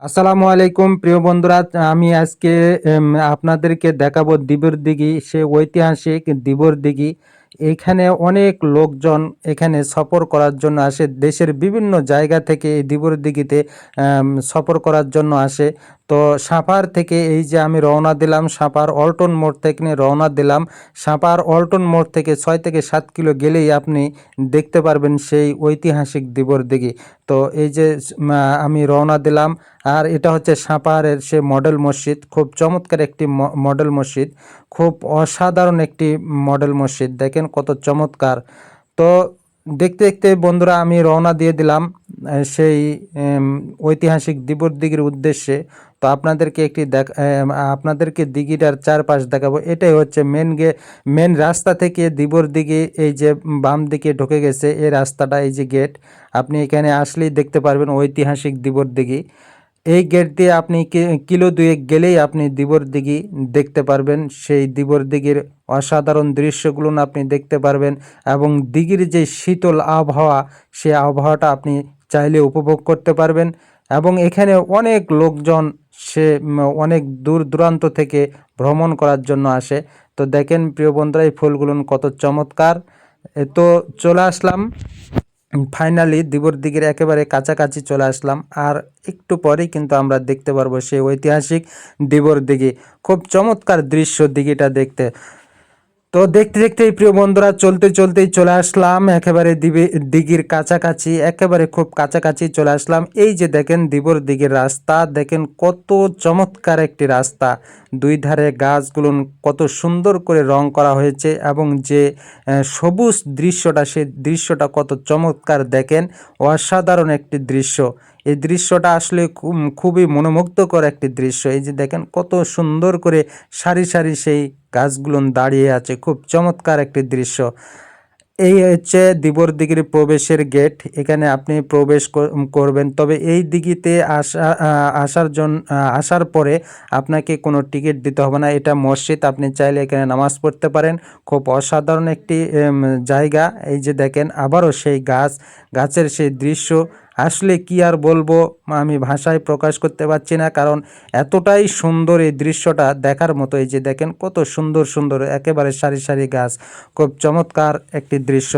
আসসালামু আলাইকুম প্রিয় বন্ধুরা। আমি আজকে আপনাদেরকে দেখাবো দিবর দিঘি, সে ঐতিহাসিক দিবর দিঘি। এখানে অনেক লোকজন এখানে সফর করার জন্য আসে, দেশের বিভিন্ন জায়গা থেকে এই দিবর দিঘিতে সফর করার জন্য আসে। তো সাপাহার থেকে এই যে আমি রওনা দিলাম, সাপাহার অল্টন মোড় থেকে রওনা দিলাম। সাপাহার অল্টন মোড় থেকে 6 থেকে 7 কিলো গেলেই আপনি দেখতে পারবেন সেই ঐতিহাসিক দিবর দিঘি। তো এই যে আমি রওনা দিলাম। আর এটা হচ্ছে সাপাহারের সে মডেল মসজিদ, খুব চমৎকার একটি মডেল মসজিদ, খুব অসাধারণ একটি মডেল মসজিদ, দেখেন কত চমৎকার। তো দেখতে দেখতে বন্ধুরা আমি রওনা দিয়ে দিলাম সেই ঐতিহাসিক দিবর দিঘির উদ্দেশ্যে। তো আপনাদেরকে আপনাদেরকে দিঘিটার চারপাশ দেখাবো। এটাই হচ্ছে মেন রাস্তা থেকে দিবর দিঘি, এই যে বাম দিকে ঢুকে গেছে এই রাস্তাটা, এই যে গেট। আপনি এখানে আসলেই দেখতে পারবেন ঐতিহাসিক দিবর দিঘি। এই গেট দিয়ে আপনি কিলো দুয়েক গেলেই আপনি দিবর দিঘি দেখতে পারবেন। সেই দিবর দিঘির অসাধারণ দৃশ্যগুলো আপনি দেখতে পারবেন, এবং দিঘির যে শীতল আবহাওয়া, সে আবহাওয়াটা আপনি চাইলে উপভোগ করতে পারবেন। এবং এখানে অনেক লোকজন অনেক দূর দূরান্ত থেকে ভ্রমণ করার জন্য আসে। তো দেখেন প্রিয় বন্ধুরা, এই ফুলগুলো কত চমৎকার। তো চলে আসলাম ফাইনালি দিবর দিঘির একেবারে কাছাকাছি চলে আসলাম। আর একটু পরেই কিন্তু আমরা দেখতে পারবো সেই ঐতিহাসিক দিবর দিঘি। খুব চমৎকার দৃশ্য দিঘিটা দেখতে। তো দেখতে দেখতেই প্রিয় বন্ধুরা চলতেই চলে আসলাম একেবারে দিঘির কাছাকাছি, একেবারে খুব কাছাকাছি চলে আসলাম। এই যে দেখেন দিবর দিঘির রাস্তা, দেখেন কত চমৎকার একটি রাস্তা। দুই ধারে গাছগুলো কত সুন্দর করে রং করা হয়েছে, এবং যে সবুজ দৃশ্যটা, সেই দৃশ্যটা কত চমৎকার, দেখেন অসাধারণ একটি দৃশ্য। এই দৃশ্যটা আসলে খুবই মনোমুগ্ধকর একটি দৃশ্য। এই যে দেখেন কত সুন্দর করে সারি সারি সেই গাছগুলো দাঁড়িয়ে আছে, খুব চমৎকার একটি দৃশ্য। এই হচ্ছে দিবর দিঘির প্রবেশের গেট, এখানে আপনি প্রবেশ করবেন। তবে এই দিঘিতে আসার পরে আপনাকে কোনো টিকিট দিতে হবে না। এটা মসজিদ, আপনি চাইলে এখানে নামাজ পড়তে পারেন। খুব অসাধারণ একটি জায়গা। এই যে দেখেন আবারও সেই গাছের সেই দৃশ্য, আসলে কি আর বলবো, আমি ভাষায় প্রকাশ করতে পারছি না, কারণ এতটাই সুন্দর এই দৃশ্যটা দেখার মতো। এই যে দেখেন কত সুন্দর সুন্দর একেবারে সারি সারি গাছ, খুব চমৎকার একটি দৃশ্য।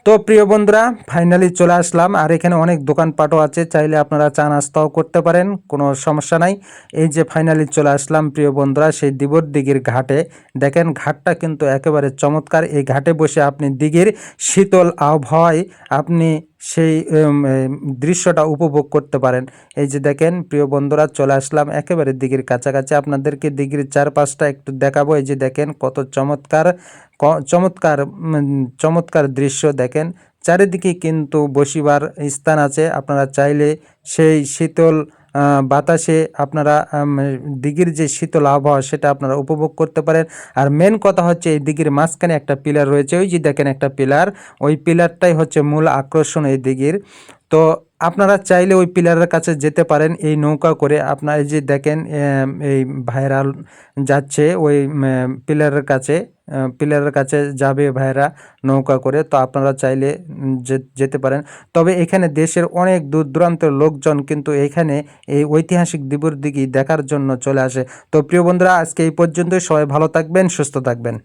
তো প্রিয় বন্ধুরা ফাইনালি চলে আসলাম। আর এখানে অনেক দোকানপাটও আছে, চাইলে আপনারা চা নাস্তাও করতে পারেন, কোনো সমস্যা নাই। এই যে ফাইনালি চলে আসলাম প্রিয় বন্ধুরা সেই দিবর দিঘির ঘাটে। দেখেন ঘাটটা কিন্তু একেবারে চমৎকার। এই ঘাটে বসে আপনি দিঘির শীতল আবহাওয়ায় আপনি সেই দৃশ্যটা উপভোগ করতে পারেন। এই যে দেখেন প্রিয় বন্ধুরা চলে আসলাম একেবারে দিঘির কাছাকাছি, আপনাদেরকে দিঘির চারপাশটা একটু দেখাবো। এই যে দেখেন কত চমৎকার চমৎকার চমৎকার দৃশ্য, দেখেন চারিদিকে কিন্তু বসিবার স্থান আছে। আপনারা চাইলে সেই শীতল বাতাসে আপনারা দিঘির যে শীতল আবহাওয়া, সেটা আপনারা উপভোগ করতে পারেন। আর মেন কথা হচ্ছে এই দিঘির মাঝখানে একটা পিলার রয়েছে, ওই যে দেখেন একটা পিলার, ওই পিলারটাই হচ্ছে মূল আকর্ষণ এই দিঘির। তো আপনারা চাইলে ওই পিলারের কাছে যেতে পারেন এই নৌকা করে। আপনারা এই যে দেখেন এই ভাইরা যাচ্ছে ওই পিলারের কাছে যাবে ভাইরা নৌকা করে। তো আপনারা চাইলে যেতে পারেন। তবে এখানে দেশের অনেক দূর দূরান্তের লোকজন কিন্তু এখানে এই ঐতিহাসিক দিবর দিঘি দেখার জন্য চলে আসে। তো প্রিয় বন্ধুরা আজকে এই পর্যন্তই, সবাই ভালো থাকবেন, সুস্থ থাকবেন।